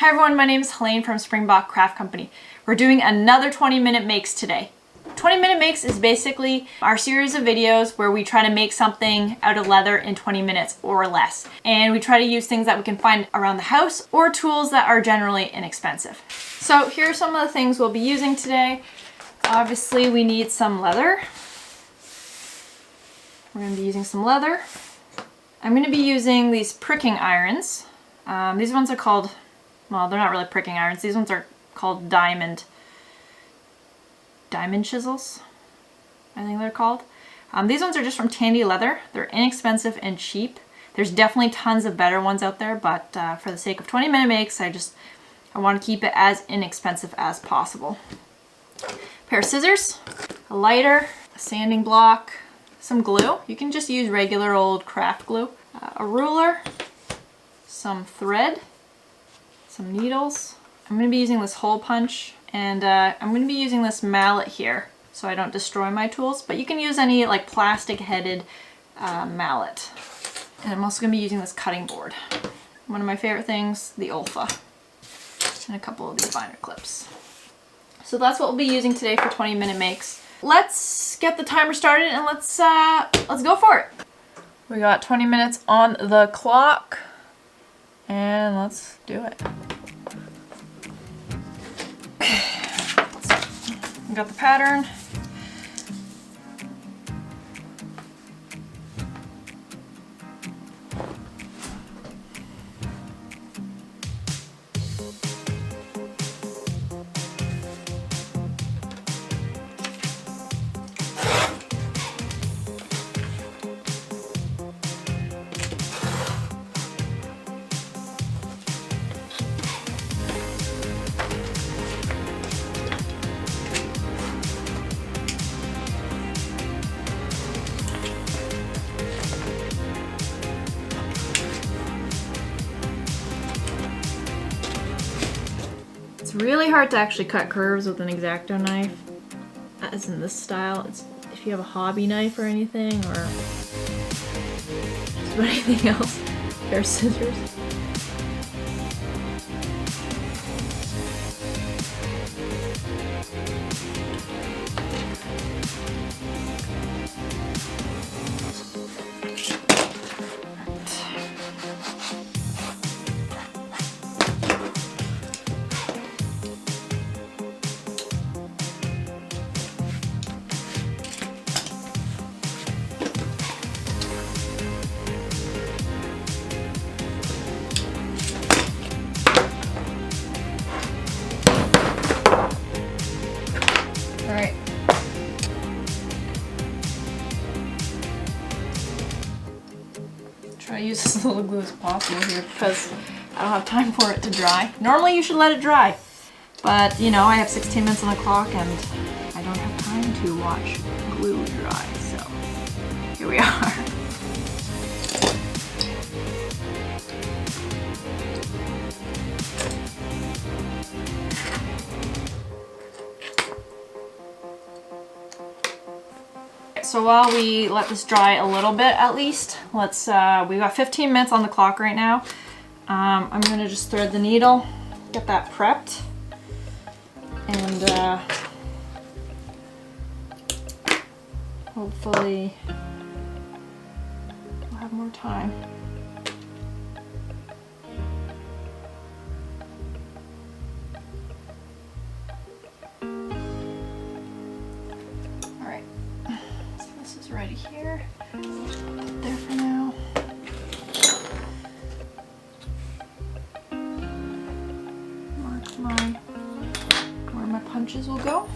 Hi everyone, my name is Helene from Springbok Craft Company. We're doing another 20-minute makes today. 20-minute makes is basically our series of videos where we try to make something out of leather in 20 minutes or less. And we try to use things that we can find around the house or tools that are generally inexpensive. So here are some of the things we'll be using today. Obviously we need some leather. We're going to be using some leather. I'm going to be using these pricking irons. These ones are called, well, they're not really pricking irons. These ones are called diamond chisels, I think they're called. These ones are just from Tandy Leather. They're inexpensive and cheap. There's definitely tons of better ones out there, but for the sake of 20-minute makes, I want to keep it as inexpensive as possible. A pair of scissors, a lighter, a sanding block, some glue. You can just use regular old craft glue. A ruler, some thread, some needles. I'm going to be using this hole punch, and I'm going to be using this mallet here so I don't destroy my tools, but you can use any like plastic headed mallet. And I'm also going to be using this cutting board. One of my favorite things, the Olfa, and a couple of these binder clips. So that's what we'll be using today for 20-minute makes. Let's get the timer started and let's go for it. We got 20 minutes on the clock, and let's do it. We got the pattern. It's really hard to actually cut curves with an X-Acto knife, as in this style. It's if you have a hobby knife or anything, or just about anything else. A pair of scissors. Alright. Try to use as little glue as possible here because I don't have time for it to dry. Normally you should let it dry, but you know, I have 16 minutes on the clock and I don't have time to watch glue dry, so here we are. So while we let this dry a little bit at least, let's, we've got 15 minutes on the clock right now. I'm gonna just thread the needle, get that prepped, and hopefully we'll have more time. Right here. Just put that there for now. Mark where my punches will go.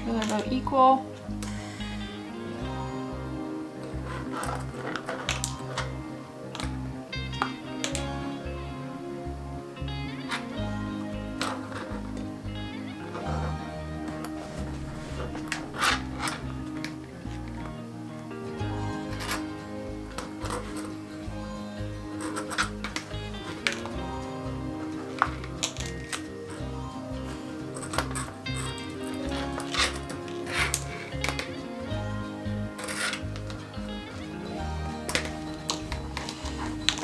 They're about equal.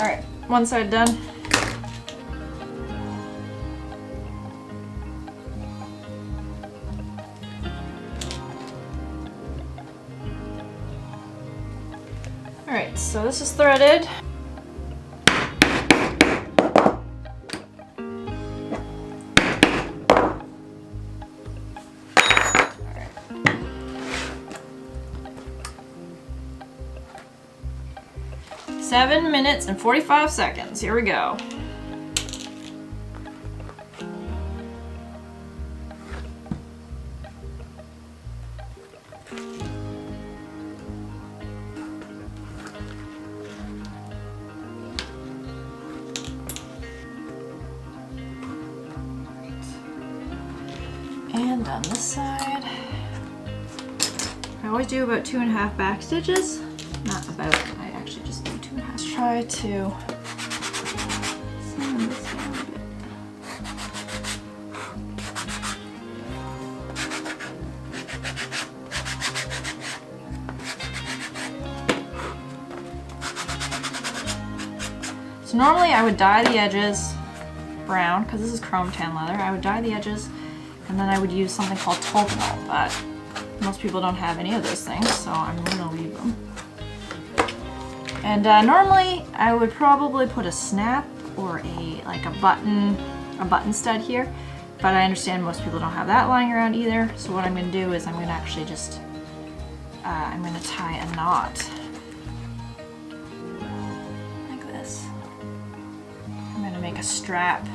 All right, one side done. All right, so this is threaded. All right. 7 minutes and 45 seconds. Here we go. And on this side, I always do about 2.5 back stitches. Not about, I actually just do 2.5. Try to sand this down a bit. So normally I would dye the edges brown, because this is chrome tan leather. I would dye the edges and then I would use something called taupe, but most people don't have any of those things, so I'm gonna leave them. And normally I would probably put a snap or a button stud here, but I understand most people don't have that lying around either. So what I'm gonna do is I'm gonna actually just I'm gonna tie a knot like this. I'm gonna make a strap.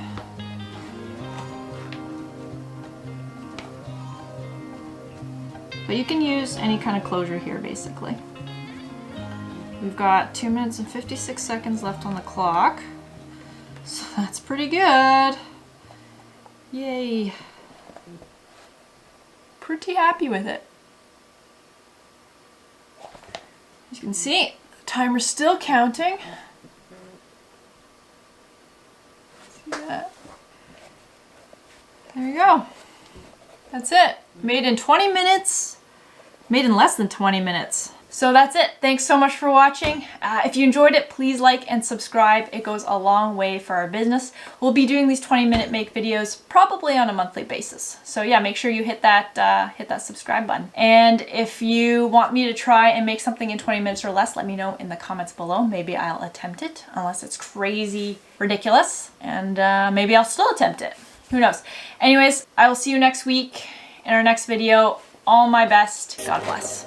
But you can use any kind of closure here, basically. We've got 2 minutes and 56 seconds left on the clock. So that's pretty good. Yay. Pretty happy with it. As you can see, the timer's still counting. See that? There you go. That's it. Made in 20 minutes. Made in less than 20 minutes. So that's it. Thanks so much for watching. If you enjoyed it, please like and subscribe. It goes a long way for our business. We'll be doing these 20-minute make videos probably on a monthly basis. So yeah, make sure you hit that subscribe button. And if you want me to try and make something in 20 minutes or less, let me know in the comments below. Maybe I'll attempt it, unless it's crazy ridiculous. And maybe I'll still attempt it. Who knows? Anyways, I will see you next week in our next video. All my best. God bless.